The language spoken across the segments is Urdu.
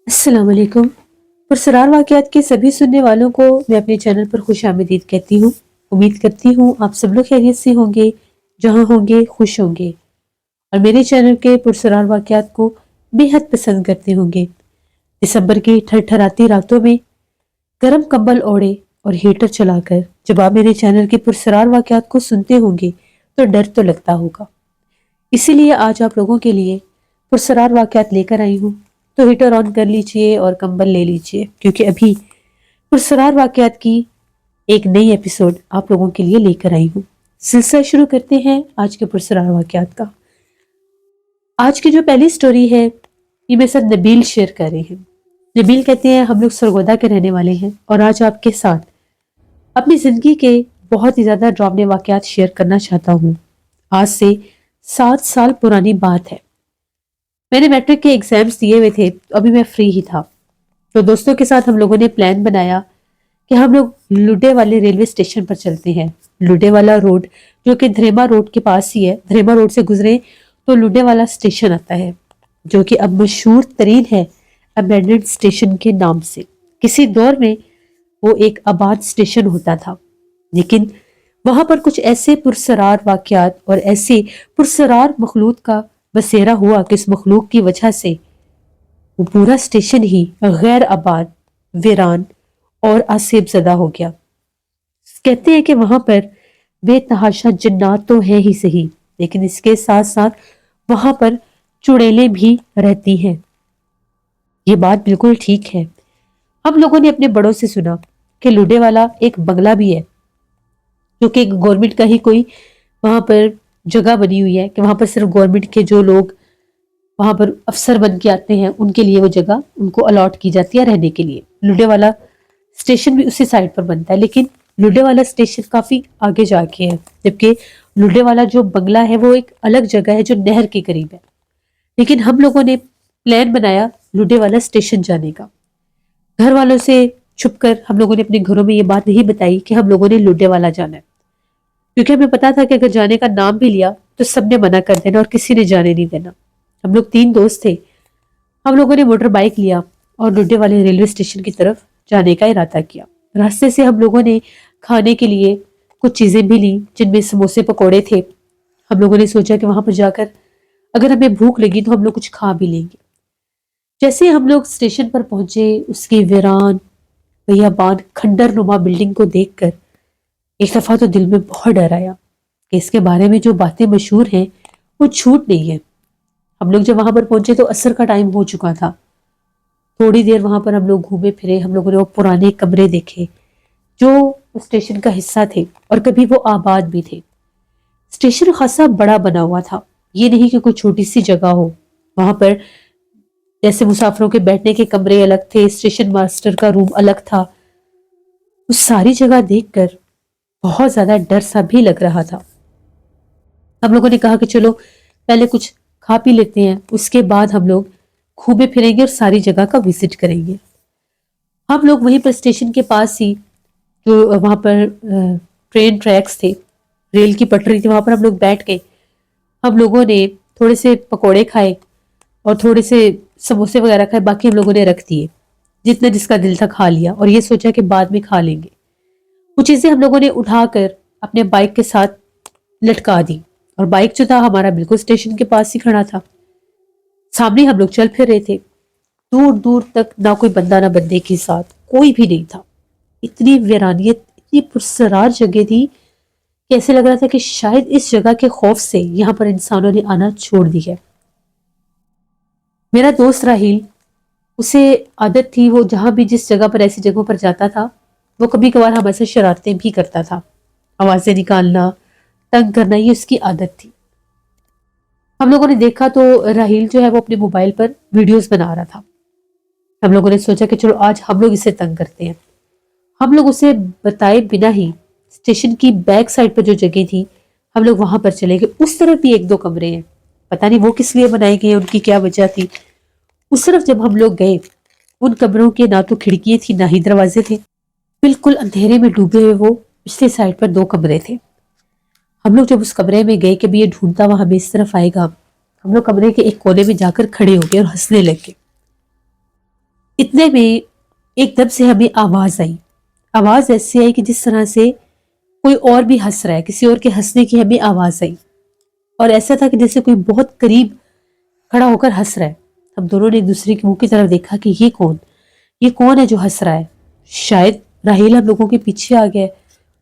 السلام علیکم۔ پرسرار واقعات کے سبھی سننے والوں کو میں اپنے چینل پر خوش آمدید کہتی ہوں۔ امید کرتی ہوں آپ سب لوگ خیریت سے ہوں گے، جہاں ہوں گے خوش ہوں گے، اور میرے چینل کے پرسرار واقعات کو بے حد پسند کرتے ہوں گے۔ دسمبر کی ٹھٹھراتی راتوں میں گرم کمبل اوڑھے اور ہیٹر چلا کر جب آپ میرے چینل کے پرسرار واقعات کو سنتے ہوں گے تو ڈر تو لگتا ہوگا۔ اسی لیے آج آپ لوگوں کے لیے پرسرار واقعات لے کر آئی ہوں، تو ہیٹر آن کر لیجئے اور کمبل لے لیجئے، کیونکہ ابھی پرسرار واقعات کی ایک نئی ایپیسوڈ آپ لوگوں کے لیے لے کر آئی ہوں۔ سلسلہ شروع کرتے ہیں آج کے پرسرار واقعات کا۔ آج کی جو پہلی سٹوری ہے یہ میرے ساتھ نبیل شیئر کر رہے ہیں۔ نبیل کہتے ہیں ہم لوگ سرگودا کے رہنے والے ہیں، اور آج آپ کے ساتھ اپنی زندگی کے بہت ہی زیادہ ڈراؤنے واقعات شیئر کرنا چاہتا ہوں۔ آج سے 7 سال پرانی بات ہے۔ میں نے میٹرک کے ایگزامز دیے ہوئے تھے، ابھی میں فری ہی تھا، تو دوستوں کے ساتھ ہم لوگوں نے پلان بنایا کہ ہم لوگ لڈے والے ریلوے اسٹیشن پر چلتے ہیں۔ لڈے والا روڈ جو کہ دھریما روڈ کے پاس ہی ہے، دھریما روڈ سے گزرے تو لڈے والا اسٹیشن آتا ہے، جو کہ اب مشہور ترین ہے ابینڈنڈ اسٹیشن کے نام سے۔ کسی دور میں وہ ایک آباد اسٹیشن ہوتا تھا، لیکن وہاں پر کچھ ایسے پرسرار واقعات اور ایسے پرسرار مخلوق کا بسیرا ہوا کہ اس مخلوق کی وجہ سے وہ پورا اسٹیشن ہی غیر آباد، ویران اور آسیب زدہ ہو گیا۔ کہتے ہیں کہ وہاں پر بے تحاشا جنات تو ہیں ہی صحیح، لیکن اس کے ساتھ ساتھ وہاں پر چڑیلیں بھی رہتی ہیں۔ یہ بات بالکل ٹھیک ہے۔ ہم لوگوں نے اپنے بڑوں سے سنا کہ لڈے والا ایک بنگلہ بھی ہے، جو کہ گورنمنٹ کا ہی کوئی وہاں پر جگہ بنی ہوئی ہے کہ وہاں پر صرف گورنمنٹ کے جو لوگ وہاں پر افسر بن کے آتے ہیں ان کے لیے وہ جگہ ان کو الاٹ کی جاتی ہے رہنے کے لیے۔ لڈے والا اسٹیشن بھی اسی سائڈ پر بنتا ہے، لیکن لڈے والا اسٹیشن کافی آگے جا کے ہے، جبکہ لڈے والا جو بنگلہ ہے وہ ایک الگ جگہ ہے جو نہر کے قریب ہے۔ لیکن ہم لوگوں نے پلان بنایا لڈے والا اسٹیشن جانے کا۔ گھر والوں سے چھپ کر ہم لوگوں نے اپنے گھروں میں یہ بات نہیں بتائی کہ ہم لوگوں نے لڈے والا جانا ہے، کیونکہ ہمیں پتا تھا کہ اگر جانے کا نام بھی لیا تو سب نے منع کر دینا اور کسی نے جانے نہیں دینا۔ ہم لوگ 3 دوست تھے، ہم لوگوں نے موٹر بائک لیا اور لڈے والے ریلوے اسٹیشن کی طرف جانے کا ارادہ کیا۔ راستے سے ہم لوگوں نے کھانے کے لیے کچھ چیزیں بھی لی، جن میں سموسے پکوڑے تھے۔ ہم لوگوں نے سوچا کہ وہاں پر جا کر اگر ہمیں بھوک لگی تو ہم لوگ کچھ کھا بھی لیں گے۔ جیسے ہم لوگ اسٹیشن پر پہنچے، اس کی ویران بیابان کھنڈر نما بلڈنگ کو دیکھ کر ایک دفعہ تو دل میں بہت ڈر آیا کہ اس کے بارے میں جو باتیں مشہور ہیں وہ جھوٹ نہیں ہے۔ ہم لوگ جب وہاں پر پہنچے تو عصر کا ٹائم ہو چکا تھا۔ تھوڑی دیر وہاں پر ہم لوگ گھومے پھرے، ہم لوگوں نے وہ پرانے کمرے دیکھے جو اسٹیشن کا حصہ تھے اور کبھی وہ آباد بھی تھے۔ اسٹیشن خاصا بڑا بنا ہوا تھا، یہ نہیں کہ کوئی چھوٹی سی جگہ ہو۔ وہاں پر جیسے مسافروں کے بیٹھنے کے کمرے الگ تھے، اسٹیشن ماسٹر کا روم الگ تھا۔ اس ساری جگہ دیکھ کر بہت زیادہ ڈر سا بھی لگ رہا تھا۔ ہم لوگوں نے کہا کہ چلو پہلے کچھ کھا پی لیتے ہیں، اس کے بعد ہم لوگ گھومے پھریں گے اور ساری جگہ کا وزٹ کریں گے۔ ہم لوگ وہیں پر اسٹیشن کے پاس ہی جو وہاں پر ٹرین ٹریکس تھے، ریل کی پٹری تھی، وہاں پر ہم لوگ بیٹھ گئے۔ ہم لوگوں نے تھوڑے سے پکوڑے کھائے اور تھوڑے سے سموسے وغیرہ کھائے، باقی ہم لوگوں نے رکھ دیے، جتنا جس کا دل تھا کھا لیا، اور یہ سوچا کہ بعد میں کھا لیں گے۔ وہ چیزیں ہم لوگوں نے اٹھا کر اپنے بائک کے ساتھ لٹکا دی، اور بائک جو تھا ہمارا بالکل اسٹیشن کے پاس ہی کھڑا تھا۔ سامنے ہم لوگ چل پھر رہے تھے، دور دور تک نہ کوئی بندہ نہ بندے کے ساتھ کوئی بھی نہیں تھا۔ اتنی ویرانیت، اتنی پرسرار جگہ تھی کہ ایسے لگ رہا تھا کہ شاید اس جگہ کے خوف سے یہاں پر انسانوں نے آنا چھوڑ دی ہے۔ میرا دوست راہیل، اسے عادت تھی، وہ جہاں بھی جس جگہ پر ایسی جگہوں پر جاتا تھا وہ کبھی کبھار ہمارے سے شرارتیں بھی کرتا تھا، آوازیں نکالنا، تنگ کرنا، یہ اس کی عادت تھی۔ ہم لوگوں نے دیکھا تو راہیل جو ہے وہ اپنے موبائل پر ویڈیوز بنا رہا تھا۔ ہم لوگوں نے سوچا کہ چلو آج ہم لوگ اسے تنگ کرتے ہیں۔ ہم لوگ اسے بتائے بنا ہی اسٹیشن کی بیک سائڈ پر جو جگہ تھی ہم لوگ وہاں پر چلے گئے۔ اس طرف بھی 1-2 کمرے ہیں، پتہ نہیں وہ کس لیے بنائے گئے، ان کی کیا وجہ تھی۔ اس طرف جب ہم لوگ گئے، ان کمروں کے نہ تو کھڑکیاں تھی نہ ہی دروازے تھے، بالکل اندھیرے میں ڈوبے ہوئے وہ پچھلی سائڈ پر 2 کمرے تھے۔ ہم لوگ جب اس کمرے میں گئے کہ بھی یہ ڈھونڈتا ہوا ہمیں اس طرف آئے گا، ہم لوگ کمرے کے ایک کونے میں جا کر کھڑے ہو گئے اور ہنسنے لگے۔ اتنے میں ایک دم سے ہمیں آواز آئی. آواز ایسی آئی کہ جس طرح سے کوئی اور بھی ہنس رہا ہے، کسی اور کے ہنسنے کی ہمیں آواز آئی، اور ایسا تھا کہ جیسے کوئی بہت قریب کھڑا ہو کر ہنس رہا ہے. ہم دونوں نے ایک دوسرے کے منہ کی طرف دیکھا کہ یہ کون ہے جو ہنس رہا ہے. شاید راہیل ہم لوگوں کے پیچھے آ گیا ہے،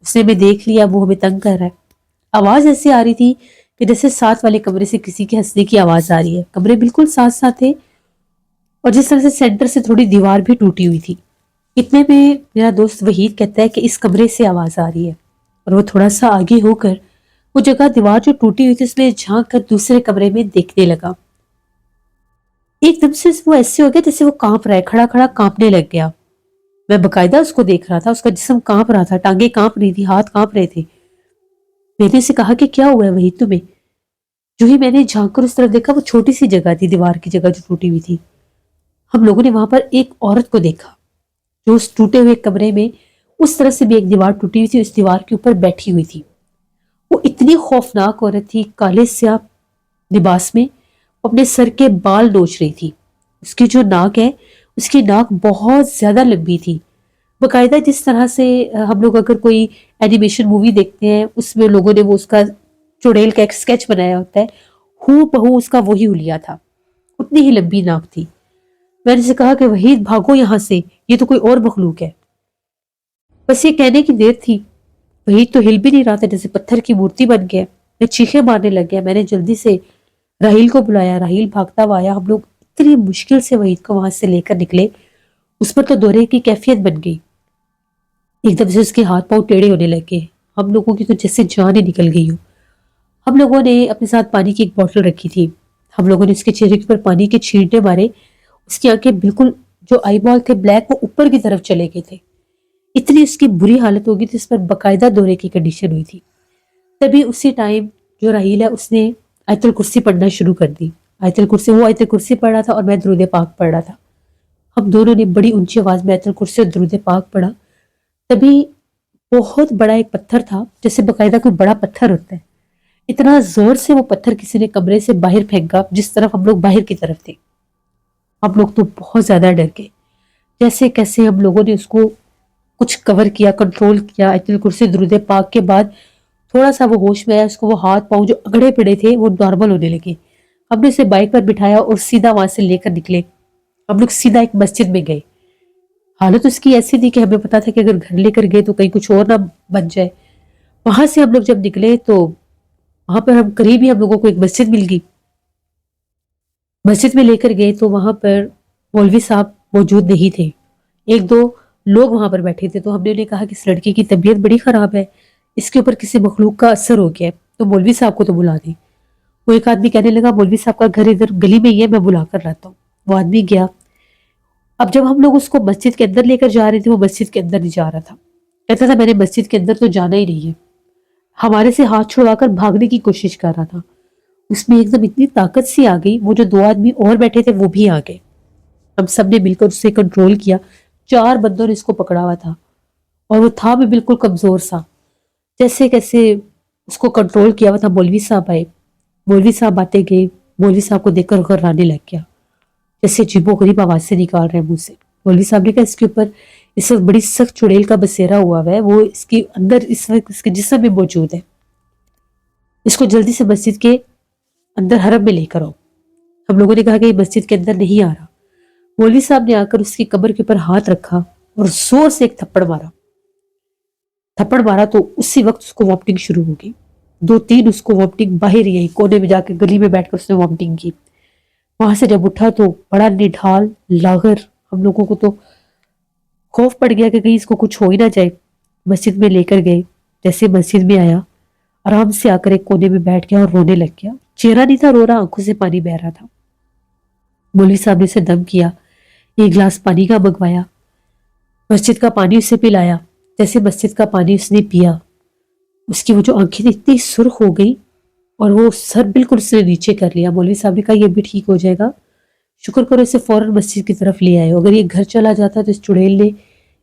اس نے ہمیں دیکھ لیا، وہ ہمیں تنگ کر رہا ہے. آواز ایسی آ رہی تھی کہ جیسے ساتھ والے کمرے سے کسی کے ہنسنے کی آواز آ رہی ہے. کمرے بالکل ساتھ ساتھ تھے، اور جس طرح سے سینٹر سے تھوڑی دیوار بھی ٹوٹی ہوئی تھی. اتنے میں میرا دوست وحید کہتا ہے کہ اس کمرے سے آواز آ رہی ہے، اور وہ تھوڑا سا آگے ہو کر وہ جگہ دیوار جو ٹوٹی ہوئی تھی اس میں جھانک کر دوسرے کمرے میں دیکھنے لگا. ایک دم سے وہ ایسے ہو گیا جیسے وہ کانپ رہا ہے، کھڑا کھڑا کانپنے لگ گیا. میں باقاعدہ اس کو دیکھ رہا تھا، اس کا جسم کانپ رہا تھا، ٹانگیں کانپ رہی تھی، ہاتھ کانپ رہے تھے. میں نے اسے کہا کہ کیا ہوا ہے وحید تمہیں؟ جو ہی میں نے جھانک کر اس طرف دیکھا، وہ چھوٹی سی جگہ تھی، دیوار کی جگہ جو ٹوٹی ہوئی تھی. ہم لوگوں نے وہاں پر ایک عورت کو دیکھا جو اس ٹوٹے ہوئے کمرے میں اس طرح سے بھی ایک دیوار ٹوٹی ہوئی تھی، اس دیوار کے اوپر بیٹھی ہوئی تھی. وہ اتنی خوفناک عورت تھی، کالے سیاہ لباس میں اپنے سر کے بال نوچ رہی تھی. اس کی جو ناک ہے، اس کی ناک بہت زیادہ لمبی تھی، باقاعدہ جس طرح سے ہم لوگ اگر کوئی اینیمیشن مووی دیکھتے ہیں اس میں لوگوں نے وہ اس کا چڑیل کا ایک اسکیچ بنایا ہوتا ہے، ہو بہو اس کا وہی ہولیا تھا، اتنی ہی لمبی ناک تھی. میں نے سے کہا کہ وحید بھاگو یہاں سے، یہ تو کوئی اور مخلوق ہے. بس یہ کہنے کی دیر تھی، وحید تو ہل بھی نہیں رہا تھا، جیسے پتھر کی مورتی بن گیا. میں چیخیں مارنے لگ گیا. میں نے جلدی سے راہیل کو بلایا، راہیل بھاگتا ہوا آیا. ہم لوگ اتنی مشکل سے وحید کو وہاں سے لے کر نکلے. اس پر تو دورے کی کیفیت بن گئی. ایک دم سے اس کے ہاتھ پاؤں ٹیڑے ہونے لگے. ہم لوگوں کی تو جیسے جان ہی نکل گئی ہو. ہم لوگوں نے اپنے ساتھ پانی کی ایک بوتل رکھی تھی. ہم لوگوں نے اس کے چہرے پر پانی کے چھینٹے مارے. اس کی آنکھیں بالکل جو آئی بال تھے بلیک، وہ اوپر کی طرف چلے گئے تھے. اتنی اس کی بری حالت ہوگی تھی، اس پر باقاعدہ دورے کی کنڈیشن ہوئی تھی. تبھی اسی ٹائم جو راہیل ہے اس نے آیت الکرسی پڑھنا شروع کر دی. آیت الکرسی، وہ آیت الکرسی پڑھ رہا تھا اور میں درود پاک پڑھ رہا تھا. ہم دونوں نے بڑی اونچی آواز میں آیت الکرسی اور درود پاک پڑھا. تبھی بہت بڑا ایک پتھر تھا، جیسے باقاعدہ کوئی بڑا پتھر ہوتا ہے، اتنا زور سے وہ پتھر کسی نے کمرے سے باہر پھینکا جس طرف ہم لوگ باہر کی طرف تھے. ہم لوگ تو بہت زیادہ ڈر گئے. جیسے کیسے ہم لوگوں نے اس کو کچھ کور کیا، کنٹرول کیا. آیت الکرسی درود پاک کے بعد تھوڑا سا وہ ہوش میں آیا. اس کو وہ ہاتھ پاؤں جو اگڑے پڑے تھے وہ نارمل ہونے لگے. ہم نے اسے بائک پر بٹھایا اور سیدھا وہاں سے لے کر نکلے. ہم لوگ سیدھا ایک مسجد میں گئے. حالت اس کی ایسی تھی کہ ہمیں پتا تھا کہ اگر گھر لے کر گئے تو کہیں کچھ اور نہ بن جائے. وہاں سے ہم لوگ جب نکلے تو وہاں پر ہم قریب ہی ہم لوگوں کو ایک مسجد مل گئی. مسجد میں لے کر گئے تو وہاں پر مولوی صاحب موجود نہیں تھے. ایک دو لوگ وہاں پر بیٹھے تھے. تو ہم نے انہیں کہا کہ اس لڑکی کی طبیعت بڑی خراب ہے، اس کے اوپر کسی مخلوق کا اثر ہو گیا ہے، تو مولوی صاحب کو تو بلا دیں. وہ ایک آدمی کہنے لگا مولوی صاحب کا گھر ادھر گلی میں ہی ہے، میں بلا کر لاتا ہوں. وہ آدمی گیا. اب جب ہم لوگ اس کو مسجد کے اندر لے کر جا رہے تھے، وہ مسجد کے اندر نہیں جا رہا تھا. کہتا تھا میں نے مسجد کے اندر تو جانا ہی نہیں ہے. ہمارے سے ہاتھ چھڑوا کر بھاگنے کی کوشش کر رہا تھا. اس میں ایک دم اتنی طاقت سی آ گئی، وہ جو دو آدمی اور بیٹھے تھے وہ بھی آ گئے. ہم سب نے مل کر اسے کنٹرول کیا. 4 بندوں نے اس کو پکڑا ہوا تھا اور وہ تھا بھی بالکل کمزور سا. جیسے کیسے اس کو کنٹرول کیا ہوا تھا. مولوی صاحب آئے. مولوی صاحب باتیں گئے. مولوی صاحب کو دیکھ کر غرانے لگ گیا، جیسے عجیب و غریب آواز سے نکال رہے ہیں منہ سے. مولوی صاحب نے کہا اس کے اوپر اس وقت بڑی سخت چڑیل کا بسیرا ہوا ہے، وہ اس کے اندر اس وقت اس کے جسم میں موجود ہے. اس کو جلدی سے مسجد کے اندر حرم میں لے کر آؤ. ہم لوگوں نے کہا کہ یہ مسجد کے اندر نہیں آ رہا. مولوی صاحب نے آ کر اس کی کمر کے اوپر ہاتھ رکھا اور زور سے ایک تھپڑ مارا. تھپڑ مارا تو اسی وقت اس کو وامٹنگ شروع ہو گئی. 2-3 اس کو وامٹنگ باہر ہی آئی. کونے میں جا کے گلی میں بیٹھ کر اس نے وامٹنگ کی. وہاں سے جب اٹھا تو بڑا نڈھال لاغر. ہم لوگوں کو تو خوف پڑ گیا کہ کہیں اس کو کچھ ہو ہی نہ جائے. مسجد میں لے کر گئے. جیسے مسجد میں آیا، آرام سے آ کر ایک کونے میں بیٹھ گیا اور رونے لگ گیا. چہرہ نہیں تھا رو رہا، آنکھوں سے پانی بہ رہا تھا. مولوی صاحب نے اسے دم کیا، 1 گلاس پانی کا منگوایا، مسجد کا پانی اسے پلایا. جیسے مسجد کا پانی اس نے پیا، اس کی وہ جو آنکھیں اتنی سرخ ہو گئی اور وہ سر بالکل اس نے نیچے کر لیا. مولوی صاحب نے کہا یہ بھی ٹھیک ہو جائے گا، شکر کرو اسے فوراً مسجد کی طرف لے آئے. اگر یہ گھر چلا جاتا تو اس چڑیل نے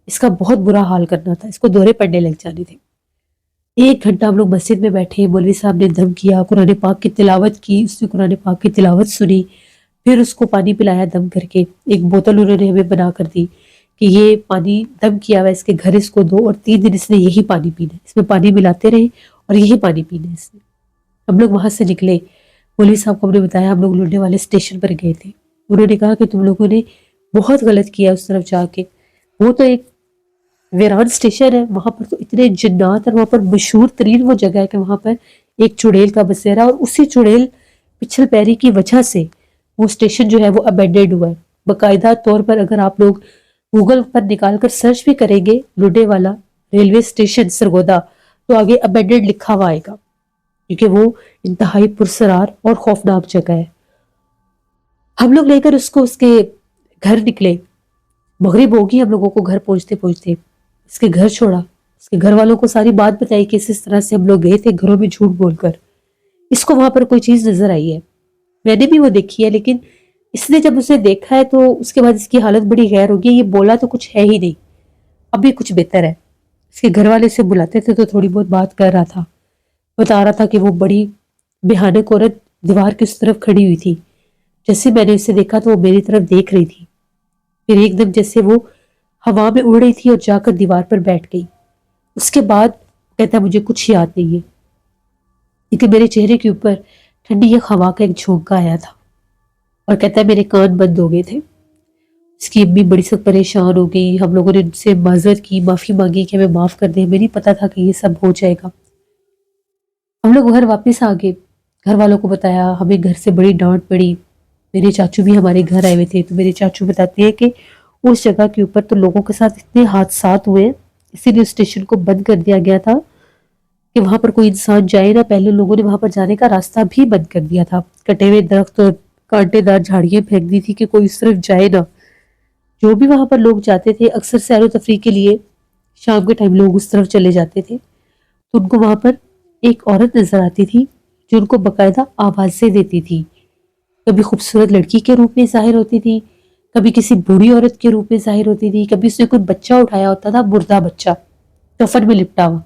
اس کا بہت برا حال کرنا تھا، اس کو دورے پڑنے لگ جانے تھے. 1 گھنٹہ ہم لوگ مسجد میں بیٹھے. مولوی صاحب نے دم کیا، قرآن پاک کی تلاوت کی. اس نے قرآن پاک کی تلاوت سنی. پھر اس کو پانی پلایا دم کر کے، ایک بوتل انہوں نے ہمیں بنا کر دی کہ یہ پانی دم کیا ہوا ہے، اس کے گھر اس کو دو اور 3 دن اس نے یہی پانی پینا ہے، اس میں پانی ملاتے رہے اور یہی پانی پینا ہے اس نے۔ ہم لوگ وہاں سے نکلے، مولوی صاحب کو ہم نے بتایا، ہم لوگ لڑنے والے اسٹیشن پر گئے تھے، انہوں نے کہا کہ تم لوگوں نے بہت غلط کیا اس طرف جا کے، وہ تو ایک ویران اسٹیشن ہے، وہاں پر تو اتنے جنات، اور وہاں پر مشہور ترین وہ جگہ ہے کہ وہاں پر ایک چڑیل کا بسیرا، اور اسی چڑیل پچھل پیری کی وجہ سے وہ اسٹیشن جو ہے وہ ابینڈنڈ ہوا ہے۔ باقاعدہ طور پر اگر آپ لوگ گوگل پر نکال کر سرچ بھی کریں گے لڈے والا ریلوے اسٹیشن سرگودا، تو آگے ابینڈنڈ لکھا ہوا آئے گا، کیونکہ وہ انتہائی پرسرار اور خوفناک جگہ ہے۔ ہم لوگ لے کر اس کو اس کے گھر نکلے، مغرب ہوگی ہم لوگوں کو گھر پہنچتے پہنچتے، اس کے گھر چھوڑا، اس کے گھر والوں کو ساری بات بتائی کہ اس طرح سے ہم لوگ گئے تھے گھروں میں جھوٹ بول کر، اس کو وہاں پر کوئی چیز نظر آئی ہے، میں نے بھی وہ دیکھی ہے، لیکن اس نے جب اسے دیکھا ہے تو اس کے بعد اس کی حالت بڑی غیر ہوگی، یہ بولا تو کچھ ہے ہی نہیں، اب بھی کچھ بہتر ہے۔ اس کے گھر والے اسے بلاتے تھے تو تھوڑی بہت بات کر رہا تھا، بتا رہا تھا کہ وہ بڑی بھیانک عورت دیوار کی اس طرف کھڑی ہوئی تھی، جیسے میں نے اسے دیکھا تو وہ میری طرف دیکھ رہی تھی، پھر ایک دم جیسے وہ ہوا میں اڑ رہی تھی اور جا کر دیوار پر بیٹھ گئی۔ اس کے بعد کہتا مجھے کچھ یاد نہیں ہے، کیونکہ میرے چہرے کے اوپر ٹھنڈی یہ ہوا کا ایک جھونکا آیا تھا، اور کہتا ہے میرے کان بند ہو گئے تھے۔ اس کی امی بڑی سخت پریشان ہو گئی، ہم لوگوں نے ان سے معذرت کی، معافی مانگی کہ ہمیں معاف کر دیں، ہمیں نہیں پتا تھا کہ یہ سب ہو جائے گا۔ ہم لوگ گھر واپس آ گئے، گھر والوں کو بتایا، ہمیں گھر سے بڑی ڈانٹ پڑی، میرے چاچو بھی ہمارے گھر آئے ہوئے تھے، تو میرے چاچو بتاتے ہیں کہ اس جگہ کے اوپر تو لوگوں کے ساتھ اتنے حادثات ہوئے، اسی لیے اسٹیشن کو بند کر دیا گیا تھا کہ وہاں پر کوئی انسان جائے نہ، پہلے لوگوں نے وہاں پر جانے کا راستہ بھی بند کر دیا تھا، کٹے ہوئے درخت اور کانٹے دار جھاڑیاں پھینک دی تھی کہ کوئی اس طرف جائے نہ۔ جو بھی وہاں پر لوگ جاتے تھے اکثر سیر و تفریح کے لیے، شام کے ٹائم لوگ اس طرف چلے جاتے تھے، تو ان کو وہاں پر ایک عورت نظر آتی تھی جو ان کو باقاعدہ آوازیں دیتی تھی، کبھی خوبصورت لڑکی کے روپ میں ظاہر ہوتی تھی، کبھی کسی بوڑھی عورت کے روپ میں ظاہر ہوتی تھی، کبھی اس نے کوئی بچہ اٹھایا ہوتا تھا، مردہ بچہ کفن میں لپٹا ہوا،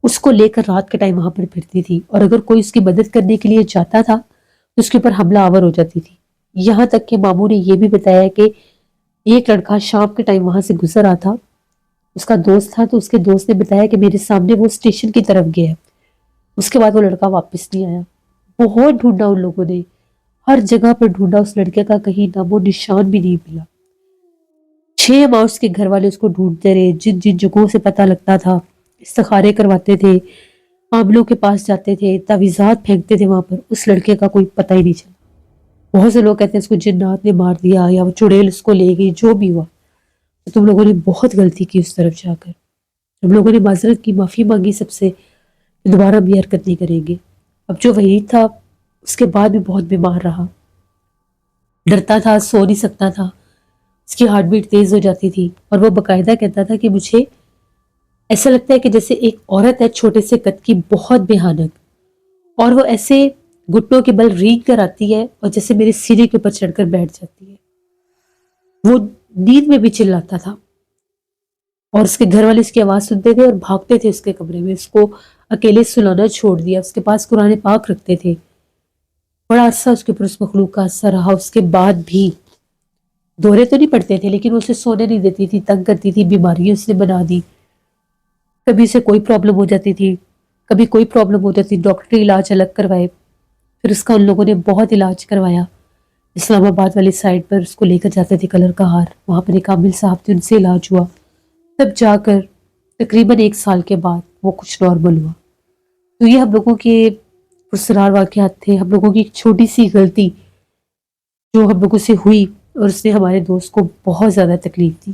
اس کو لے کر رات کے ٹائم وہاں پر پھرتی تھی، اور اگر کوئی اس کی مدد کرنے کے لیے جاتا تھا تو اس کے اوپر حملہ آور ہو جاتی تھی۔ یہاں تک کہ ماموں نے یہ بھی بتایا کہ ایک لڑکا شام کے ٹائم وہاں سے گزر رہا تھا، اس کا دوست تھا، تو اس کے دوست نے بتایا کہ میرے سامنے وہ اسٹیشن کی طرف گیا ہے، اس کے بعد وہ لڑکا واپس نہیں آیا۔ بہت ڈھونڈا ان لوگوں نے، ہر جگہ پر ڈھونڈا، اس لڑکے کا کہیں نام و نشان بھی نہیں ملا۔ 6 ماہ اس کے گھر والے اس کو ڈھونڈتے رہے، جن جن جگہوں سے پتہ لگتا تھا استخارے کرواتے تھے، عاملوں کے پاس جاتے تھے، تعویذات پھینکتے تھے، وہاں پر اس لڑکے کا کوئی پتہ ہی نہیں چلا۔ بہت سے لوگ کہتے ہیں اس کو جنات نے مار دیا یا وہ چڑیل اس کو لے گئی، جو بھی ہوا، تو تم لوگوں نے بہت غلطی کی اس طرف جا کر۔ ہم لوگوں نے معذرت کی، معافی مانگی سب سے کہ دوبارہ بھی حرکت نہیں کریں گے۔ اب جو وحید تھا اس کے بعد بھی بہت بیمار رہا، ڈرتا تھا، سو نہیں سکتا تھا، اس کی ہارٹ بیٹ تیز ہو جاتی تھی، اور وہ باقاعدہ کہتا تھا کہ مجھے ایسا لگتا ہے کہ جیسے ایک عورت ہے چھوٹے سے قد کی، بہت بھیانک، اور وہ ایسے گھٹنوں کے بل رینگ کر آتی ہے اور جیسے میرے سینے کے اوپر چڑھ کر بیٹھ جاتی ہے۔ وہ نیند میں بھی چلاتا تھا، اور اس کے گھر والے اس کی آواز سنتے تھے اور بھاگتے تھے اس کے کمرے میں، اس کو اکیلے سلانا چھوڑ دیا، اس کے پاس قرآن پاک رکھتے تھے۔ بڑا عرصہ اس کے اوپر اس مخلوق کا اثر رہا، اس کے بعد بھی دورے تو نہیں پڑتے تھے، لیکن وہ اسے سونے نہیں دیتی تھی، تنگ کرتی تھی، بیماریاں اس نے بنا دی، کبھی اسے کوئی پرابلم ہو جاتی تھی، کبھی کوئی پرابلم ہو جاتی، ڈاکٹری علاج الگ کروائے، پھر اس کا ان لوگوں نے بہت علاج کروایا، اسلام آباد والی سائڈ پر اس کو لے کر جاتے تھے کلر کا ہار، وہاں پر ایک عامل صاحب تھے، ان سے علاج ہوا، تب جا کر تقریباً 1 سال کے بعد وہ کچھ نارمل ہوا۔ تو یہ ہم لوگوں کے پرسرار واقعات تھے، ہم لوگوں کی ایک چھوٹی سی غلطی جو ہم لوگوں سے ہوئی، اور اس نے ہمارے دوست کو بہت زیادہ تکلیف دی۔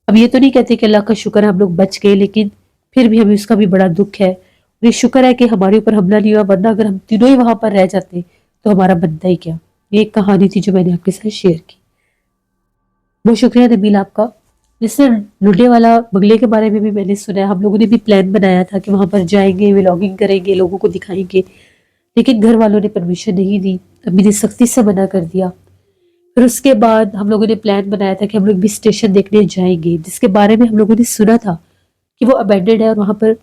اب یہ تو نہیں کہتے کہ اللہ کا شکر ہے ہم لوگ بچ گئے، لیکن پھر بھی ہمیں اس کا بھی بڑا دکھ ہے، اور یہ شکر ہے کہ ہمارے اوپر حملہ نہیں ہوا، ورنہ اگر ہم تینوں ہی وہاں پر رہ جاتے تو ہمارا بنتا ہی کیا۔ یہ ایک کہانی تھی جو میں نے آپ کے ساتھ شیئر کی۔ بہت شکریہ نبیل آپ کا۔ جس سے لڈے والا بنگلے کے بارے میں بھی میں نے سنا ہے، ہم لوگوں نے بھی پلان بنایا تھا کہ وہاں پر جائیں گے، ولاگنگ کریں گے، لوگوں کو دکھائیں گے، لیکن گھر والوں نے پرمیشن نہیں دی، امی نے سختی سے منع کر دیا۔ پھر اس کے بعد ہم لوگوں نے پلان بنایا تھا کہ ہم لوگ بھی اسٹیشن دیکھنے جائیں گے، جس کے بارے میں ہم لوگوں نے سنا تھا کہ وہ ابینڈنڈ ہے اور وہاں پر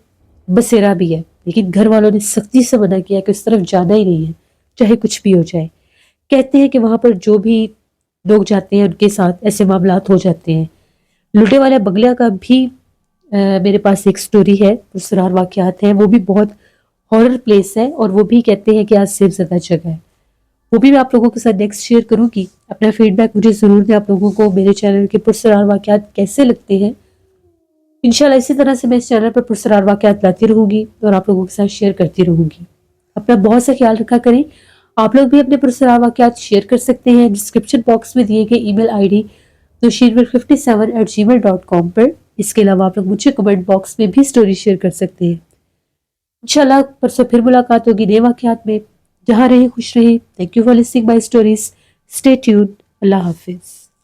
بسیرا بھی ہے، لیکن گھر والوں نے سختی سے منع کیا کہ اس طرف جانا ہی نہیں ہے، چاہے کچھ بھی ہو جائے۔ کہتے ہیں کہ وہاں پر جو بھی لوگ جاتے ہیں ان کے ساتھ ایسے معاملات ہو جاتے ہیں۔ لٹے والا بنگلہ کا بھی میرے پاس ایک سٹوری ہے، پرسرار واقعات ہیں، وہ بھی بہت ہارر پلیس ہے اور وہ بھی کہتے ہیں کہ آج سیف زدہ جگہ ہے، وہ بھی میں آپ لوگوں کے ساتھ نیکسٹ شیئر کروں گی۔ اپنا فیڈ بیک مجھے ضرور دیں، آپ لوگوں کو میرے چینل کے پرسرار واقعات کیسے لگتے ہیں۔ انشاءاللہ اسی طرح سے میں اس چینل پر پرسرار واقعات لاتی رہوں گی اور آپ لوگوں کے ساتھ شیئر کرتی رہوں گی۔ اپنا بہت سا خیال رکھا کریں۔ آپ لوگ بھی اپنے پرسرار واقعات شیئر کر سکتے ہیں ڈسکرپشن باکس میں دیے گئے ای میل آئی ڈی نوشین57@gmail.com پر۔ اس کے علاوہ آپ لوگ مجھے کمنٹ باکس میں بھی سٹوری شیئر کر سکتے ہیں۔ انشاءاللہ پرسوں پھر ملاقات ہوگی نئے واقعات میں۔ جہاں رہیں خوش رہیں۔ Thank you for listening my stories. Stay tuned. اللہ حافظ۔